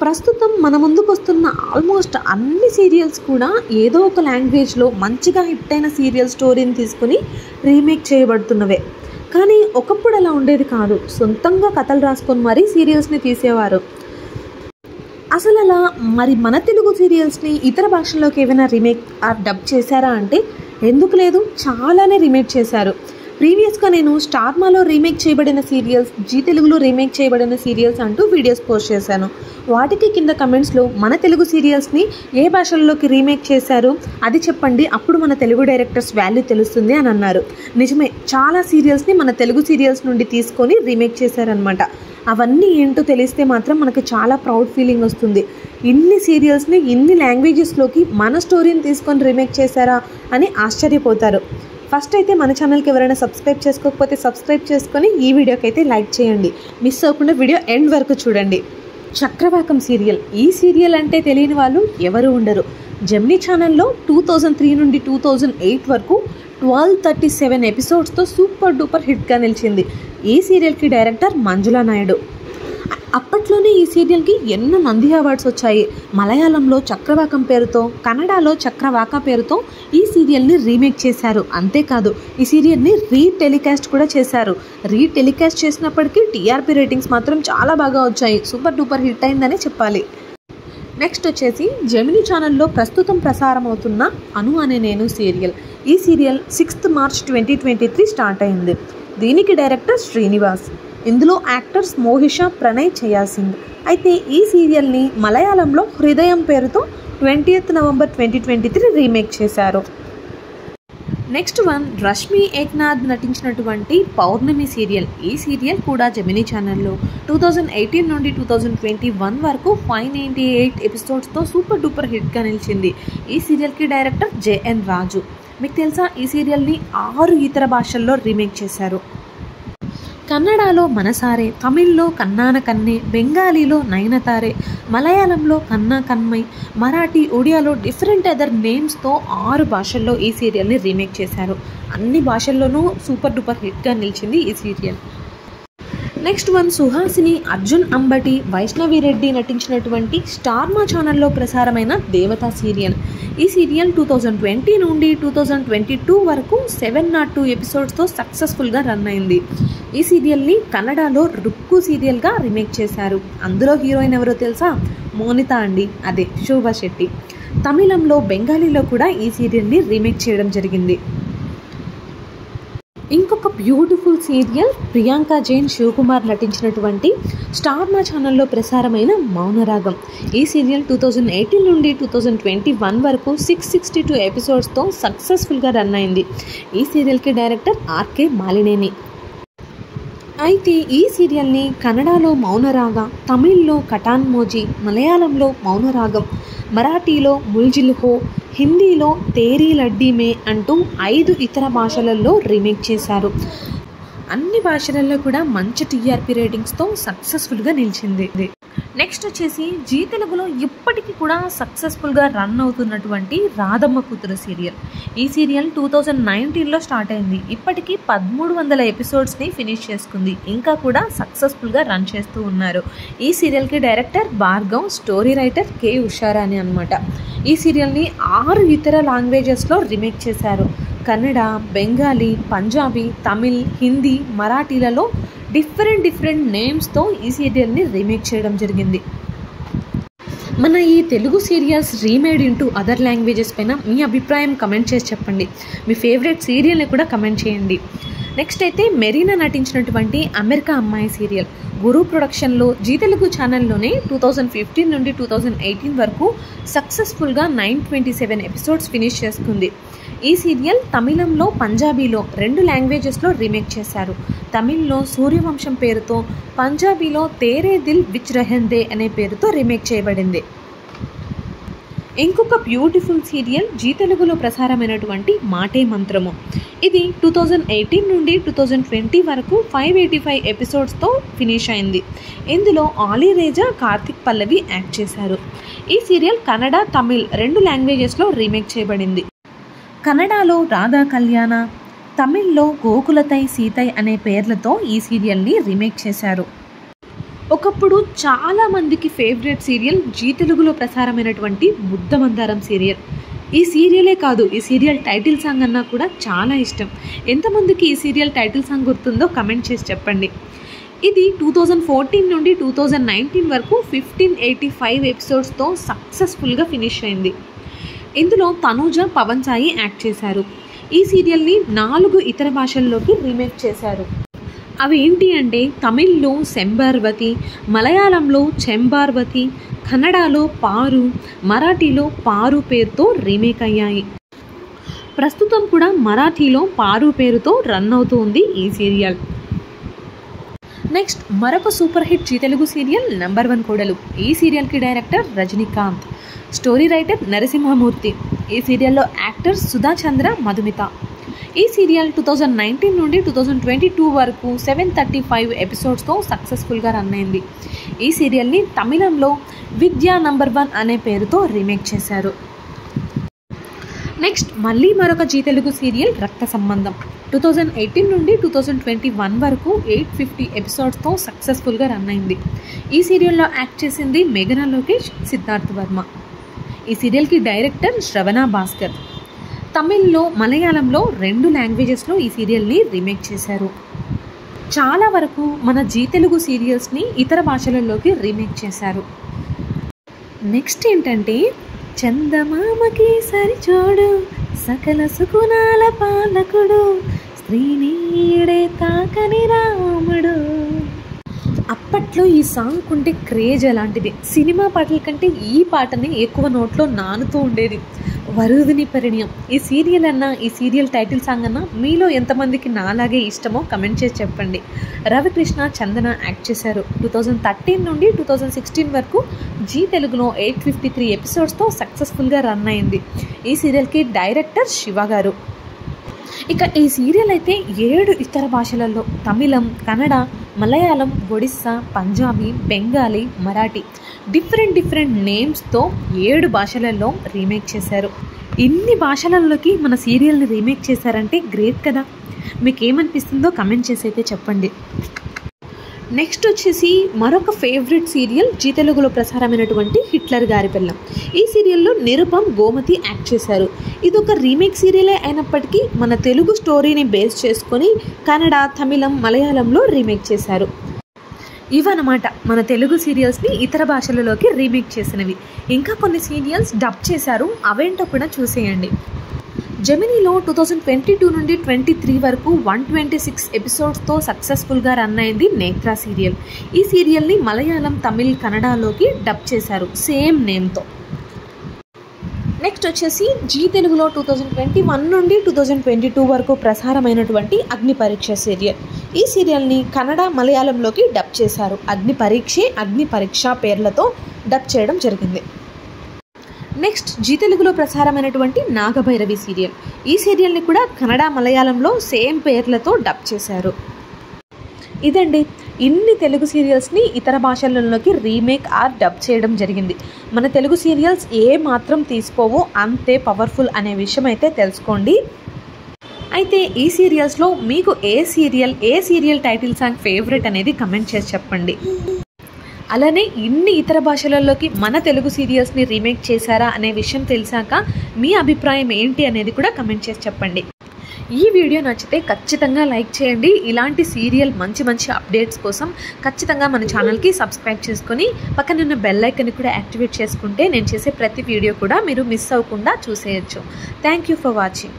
ప్రస్తుతం మన ముందుకు వస్తున్న ఆల్మోస్ట్ అన్ని సీరియల్స్ కూడా ఏదో ఒక లాంగ్వేజ్లో మంచిగా హిట్ అయిన సీరియల్ స్టోరీని తీసుకుని రీమేక్ చేయబడుతున్నవే. కానీ ఒకప్పుడు అలా ఉండేది కాదు. సొంతంగా కథలు రాసుకొని మరీ సీరియల్స్ని తీసేవారు. అసలు అలా మరి మన తెలుగు సీరియల్స్ని ఇతర భాషల్లోకి ఏమైనా రీమేక్ ఆర్ డబ్ చేశారా అంటే ఎందుకు లేదు, చాలానే రీమేక్ చేశారు. ప్రీవియస్గా నేను స్టార్మాలో రీమేక్ చేయబడిన సీరియల్స్, జీ తెలుగులో రీమేక్ చేయబడిన సీరియల్స్ అంటూ వీడియోస్ పోస్ట్ చేశాను. వాటికి కింద కమెంట్స్లో మన తెలుగు సీరియల్స్ని ఏ భాషల్లోకి రీమేక్ చేశారు అది చెప్పండి, అప్పుడు మన తెలుగు డైరెక్టర్స్ వాల్యూ తెలుస్తుంది అని అన్నారు. నిజమే, చాలా సీరియల్స్ని మన తెలుగు సీరియల్స్ నుండి తీసుకొని రీమేక్ చేశారనమాట. అవన్నీ ఏంటో తెలిస్తే మాత్రం మనకి చాలా ప్రౌడ్ ఫీలింగ్ వస్తుంది. ఇన్ని సీరియల్స్ని ఇన్ని లాంగ్వేజెస్లోకి మన స్టోరీని తీసుకొని రీమేక్ చేశారా అని ఆశ్చర్యపోతారు. ఫస్ట్ అయితే మన ఛానల్కి ఎవరైనా సబ్స్క్రైబ్ చేసుకోకపోతే సబ్స్క్రైబ్ చేసుకొని ఈ వీడియోకి అయితే లైక్ చేయండి. మిస్ అవ్వకుండా వీడియో ఎండ్ వరకు చూడండి. చక్రవాకం సీరియల్. ఈ సీరియల్ అంటే తెలియని వాళ్ళు ఎవరు ఉండరు. జెమినీ ఛానల్లో 2003 నుండి 2008 వరకు 1237 ఎపిసోడ్స్తో సూపర్ డూపర్ హిట్గా నిలిచింది. ఈ సీరియల్కి డైరెక్టర్ మంజులా నాయుడు. అప్పట్లోనే ఈ సీరియల్కి ఎన్నో నంది అవార్డ్స్ వచ్చాయి. మలయాళంలో చక్రవాకం పేరుతో, కన్నడలో చక్రవాక పేరుతో ఈ సీరియల్ని రీమేక్ చేశారు. అంతేకాదు ఈ సీరియల్ని రీటెలికాస్ట్ కూడా చేశారు. రీటెలికాస్ట్ చేసినప్పటికీ టీఆర్పీ రేటింగ్స్ మాత్రం చాలా బాగా వచ్చాయి. సూపర్ డూపర్ హిట్ అయిందని చెప్పాలి. నెక్స్ట్ వచ్చేసి జెమినీ ఛానల్లో ప్రస్తుతం ప్రసారం అవుతున్న అను అనే నేను సీరియల్. ఈ సీరియల్ 6 మార్చ్ 2023 స్టార్ట్ అయింది. దీనికి డైరెక్టర్ శ్రీనివాస్. ఇందులో యాక్టర్స్ మోహిషా, ప్రణయ్, చయా సింగ్. అయితే ఈ సీరియల్ని మలయాళంలో హృదయం పేరుతో 20th నవంబర్ 2023 రీమేక్ చేశారు. నెక్స్ట్ వన్ రష్మి ఏక్నాథ్ నటించినటువంటి పౌర్ణమి సీరియల్. ఈ సీరియల్ కూడా జెమినీ ఛానల్లో 2018 నుండి 2021 వరకు 598 ఎపిసోడ్స్తో సూపర్ డూపర్ హిట్గా నిలిచింది. ఈ సీరియల్కి డైరెక్టర్ జేఎన్ రాజు. మీకు తెలుసా, ఈ సీరియల్ని 6 ఇతర భాషల్లో రీమేక్ చేశారు. కన్నడలో మనసారే, తమిళ్లో కన్నాన కన్నే, బెంగాలీలో నయనతారే, మలయాళంలో కన్నా కన్మై, మరాఠీ, ఒడియాలో డిఫరెంట్ అదర్ నేమ్స్తో 6 భాషల్లో ఈ సీరియల్ని రీమేక్ చేశారు. అన్ని భాషల్లోనూ సూపర్ డూపర్ హిట్గా నిలిచింది ఈ serial. Next one Suhasini, Arjun Ambati, Vaishnavi Reddy నటించినటువంటి స్టార్మా ఛానల్లో ప్రసారమైన దేవతా సీరియల్. ఈ సీరియల్ 2020 నుండి 2022 వరకు 702 ఎపిసోడ్స్తో సక్సెస్ఫుల్గా రన్ అయింది. ఈ సీరియల్ని కన్నడలో రుక్కు సీరియల్గా రీమేక్ చేశారు. అందులో హీరోయిన్ ఎవరో తెలుసా? మోనిత అండి, అదే శోభా శెట్టి. తమిళంలో, బెంగాలీలో కూడా ఈ సీరియల్ని రీమేక్ చేయడం జరిగింది. ఇంకొక బ్యూటిఫుల్ సీరియల్ ప్రియాంక జైన్, శివకుమార్ నటించినటువంటి స్టార్మా ఛానల్లో ప్రసారమైన మౌనరాగం. ఈ సీరియల్ 2018 నుండి 2021 వరకు 662 ఎపిసోడ్స్తో సక్సెస్ఫుల్గా రన్ అయింది. ఈ సీరియల్కి డైరెక్టర్ ఆర్కే మాలినేని. అయితే ఈ సీరియల్ని కన్నడలో మౌనరాగ, తమిళ్లో కటాన్ మోజీ, మలయాళంలో మౌనరాగం, మరాఠీలో ముల్జిల్హో, హిందీలో తేరీ లడ్డీ మే అంటూ 5 ఇతర భాషలలో రీమేక్ చేశారు. అన్ని భాషలలో కూడా మంచి టీఆర్పీ రేటింగ్స్తో సక్సెస్ఫుల్గా నిలిచింది. నెక్స్ట్ వచ్చేసి జీ తెలుగులో ఇప్పటికీ కూడా సక్సెస్ఫుల్గా రన్ అవుతున్నటువంటి రాధమ్మ కూతురు సీరియల్. ఈ సీరియల్ 2019లో స్టార్ట్ అయింది. ఇప్పటికీ 1300 ఎపిసోడ్స్ని ఫినిష్ చేసుకుంది. ఇంకా కూడా సక్సెస్ఫుల్గా రన్ చేస్తూ ఉన్నారు. ఈ సీరియల్కి డైరెక్టర్ భార్గవ్, స్టోరీ రైటర్ కే ఉషారాణి అనమాట. ఈ సీరియల్ని 6 ఇతర లాంగ్వేజెస్లో రీమేక్ చేశారు. కన్నడ, బెంగాలీ, పంజాబీ, తమిళ్, హిందీ, మరాఠీలలో డిఫరెంట్ నేమ్స్తో ఈ సీరియల్ని రీమేక్ చేయడం జరిగింది. మన ఈ Telugu serials remade into other languages పైన మీ అభిప్రాయం కమెంట్ చేసి చెప్పండి. మీ ఫేవరెట్ సీరియల్ని కూడా కమెంట్ చేయండి. నెక్స్ట్ అయితే మెరీనా నటించినటువంటి అమెరికా అమ్మాయి సీరియల్. గురు ప్రొడక్షన్లో జీ తెలుగు ఛానల్లోనే 2015 నుండి 2018 వరకు సక్సెస్ఫుల్గా 927 ఎపిసోడ్స్ ఫినిష్ చేసుకుంది. ఈ సీరియల్ తమిళంలో, పంజాబీలో 2 లాంగ్వేజెస్లో రీమేక్ చేశారు. తమిళ్లో సూర్యవంశం పేరుతో, పంజాబీలో తేరే దిల్ విచ్ రహెందే అనే పేరుతో రీమేక్ చేయబడింది. ఇంకొక బ్యూటిఫుల్ సీరియల్ జీ తెలుగులో ప్రసారమైనటువంటి మాటే మంత్రము. ఇది 2018 నుండి 2020 వరకు 585 ఎపిసోడ్స్తో ఫినిష్ అయింది. ఇందులో ఆలీ రేజా, కార్తిక్ పల్లవి యాక్ట్ చేశారు. ఈ సీరియల్ కన్నడ, తమిళ్ 2 లాంగ్వేజెస్లో రీమేక్ చేయబడింది. కన్నడలో రాధా కళ్యాణ, తమిళ్లో గోకులతై సీతై అనే పేర్లతో ఈ సీరియల్ని రీమేక్ చేశారు. ఒకప్పుడు చాలామందికి ఫేవరెట్ సీరియల్ జీ తెలుగులో ప్రసారమైనటువంటి ముద్దమందారం సీరియల్. ఈ సీరియలే కాదు, ఈ సీరియల్ టైటిల్ సాంగ్ అన్నా కూడా చాలా ఇష్టం. ఎంతమందికి ఈ సీరియల్ టైటిల్ సాంగ్ గుర్తుందో కమెంట్ చేసి చెప్పండి. ఇది 2014 నుండి 2019 వరకు 1585 ఎపిసోడ్స్తో సక్సెస్ఫుల్గా ఫినిష్ అయింది. ఇందులో తనూజ, పవన్ సాయి యాక్ట్ చేశారు. ఈ సీరియల్ని 4 ఇతర భాషల్లోకి రీమేక్ చేశారు. అవి ఏంటి అంటే తమిళ్లో శంబార్వతి, మలయాళంలో చెంబార్వతి, కన్నడలో పారు, మరాఠీలో పారు పేరుతో రీమేక్ అయ్యాయి. ప్రస్తుతం కూడా మరాఠీలో పారు పేరుతో రన్ అవుతుంది ఈ సీరియల్. నెక్స్ట్ మరొక super hit Zee Telugu serial number 1 కోడలు. ఈ సీరియల్కి director Rajinikanth, story writer Narasimhamurthy. ఈ సీరియల్లో యాక్టర్స్ సుధా చంద్ర, మధుమిత. ఈ సీరియల్ 2019 నుండి 2022 వరకు 735 ఎపిసోడ్స్తో సక్సెస్ఫుల్గా రన్ అయింది. ఈ సీరియల్ని తమిళంలో విద్యా నంబర్ 1 అనే పేరుతో రీమేక్ చేశారు. నెక్స్ట్ మళ్ళీ మరొక జీ తెలుగు సీరియల్ రక్త సంబంధం. 2018 నుండి 2021 వరకు 850 ఎపిసోడ్స్తో సక్సెస్ఫుల్గా రన్ అయింది. ఈ సీరియల్లో యాక్ట్ చేసింది మేఘనా లోకేష్, సిద్ధార్థ్ వర్మ. ఈ సీరియల్కి డైరెక్టర్ శ్రవణ భాస్కర్. తమిళ్లో, మలయాళంలో 2 లాంగ్వేజెస్లో ఈ సీరియల్ని రీమేక్ చేశారు. చాలా వరకు మన జీ తెలుగు సీరియల్స్ని ఇతర భాషలలోకి రీమేక్ చేశారు. నెక్స్ట్ ఏంటంటే చందమామకి సరిచోడు, సకల సుకునాల పాలకుడు, స్త్రీనీడే తాకని రాముడు. అప్పట్లో ఈ సాంగ్ ఉంటే క్రేజ్ అలాంటిది. సినిమా పాటల కంటే ఈ పాటని ఎక్కువ నోట్లో నానుతూ ఉండేది. వరుదిని పరిణయం. ఈ సీరియల్ అన్నా, ఈ సీరియల్ టైటిల్ సాంగ్ అన్నా మీలో ఎంతమందికి నాలాగే ఇష్టమో కమెంట్ చేసి చెప్పండి. రవికృష్ణ, చందన యాక్ట్ చేశారు. 2013 నుండి 2016 వరకు జీ తెలుగులో 853 ఎపిసోడ్స్తో సక్సెస్ఫుల్గా రన్ అయింది. ఈ సీరియల్కి డైరెక్టర్ శివ గారు. ఇక ఈ సీరియల్ అయితే 7 ఇతర భాషలలో తమిళం, కన్నడ, మలయాళం, ఒడిస్సా, పంజాబీ, బెంగాలీ, మరాఠీ డిఫరెంట్ నేమ్స్తో 7 భాషలలో రీమేక్ చేశారు. ఇన్ని భాషలలోకి మన సీరియల్ని రీమేక్ చేశారంటే గ్రేట్ కదా. మీకు ఏమనిపిస్తుందో కమెంట్ చేసి అయితే చెప్పండి. నెక్స్ట్ వచ్చేసి మరొక ఫేవరెట్ సీరియల్ జీ తెలుగులో ప్రసారమైనటువంటి హిట్లర్ గారి పిల్లం. ఈ సీరియల్లో నిరుపమ్, గోమతి యాక్ట్ చేశారు. ఇది ఒక రీమేక్ సీరియలే అయినప్పటికీ మన తెలుగు స్టోరీని బేస్ చేసుకొని కన్నడ, తమిళం, మలయాళంలో రీమేక్ చేశారు. ఇవన్నమాట మన తెలుగు సీరియల్స్ని ఇతర భాషలలోకి రీమేక్ చేసినవి. ఇంకా కొన్ని సీరియల్స్ డబ్ చేశారు, అవేంటో కూడా చూసేయండి. జెమినీలో 2022 నుండి 23 వరకు 126 ఎపిసోడ్స్తో సక్సెస్ఫుల్గా రన్ అయింది నేత్రా సీరియల్. ఈ సీరియల్ని మలయాళం, తమిళ్, కన్నడలోకి డబ్ చేశారు సేమ్ నేమ్తో. నెక్స్ట్ వచ్చేసి జీ తెలుగులో 2021 నుండి 2022 వరకు ప్రసారమైనటువంటి అగ్ని పరీక్ష సీరియల్. ఈ సీరియల్ని కన్నడ, మలయాళంలోకి డబ్ చేశారు. అగ్ని పరీక్షే, అగ్ని పరీక్ష పేర్లతో డబ్ చేయడం జరిగింది. నెక్స్ట్ జీ తెలుగులో ప్రసారమైనటువంటి నాగభైరవి సీరియల్. ఈ సీరియల్ని కూడా కన్నడ, మలయాళంలో సేమ్ పేర్లతో డబ్ చేశారు. ఇదండి, ఇన్ని తెలుగు సీరియల్స్ని ఇతర భాషలలోకి రీమేక్ ఆర్ డబ్ చేయడం జరిగింది. మన తెలుగు సీరియల్స్ ఏ మాత్రం తీసిపోవో అంతే పవర్ఫుల్ అనే విషయం అయితే తెలుసుకోండి. అయితే ఈ సీరియల్స్లో మీకు ఏ సీరియల్ టైటిల్ సాంగ్ ఫేవరెట్ అనేది కమెంట్ చేసి చెప్పండి. అలానే ఇన్ని ఇతర భాషలలోకి మన తెలుగు సీరియల్స్ని రీమేక్ చేశారా అనే విషయం తెలిసాక మీ అభిప్రాయం ఏంటి అనేది కూడా కమెంట్ చేసి చెప్పండి. ఈ వీడియో నచ్చితే ఖచ్చితంగా లైక్ చేయండి. ఇలాంటి సీరియల్ మంచి అప్డేట్స్ కోసం ఖచ్చితంగా మన ఛానల్కి సబ్స్క్రైబ్ చేసుకొని పక్కన ఉన్న బెల్ ఐకాన్ని కూడా యాక్టివేట్ చేసుకుంటే నేను చేసే ప్రతి వీడియో కూడా మీరు మిస్ అవ్వకుండా చూసేయచ్చు. Thank you for watching.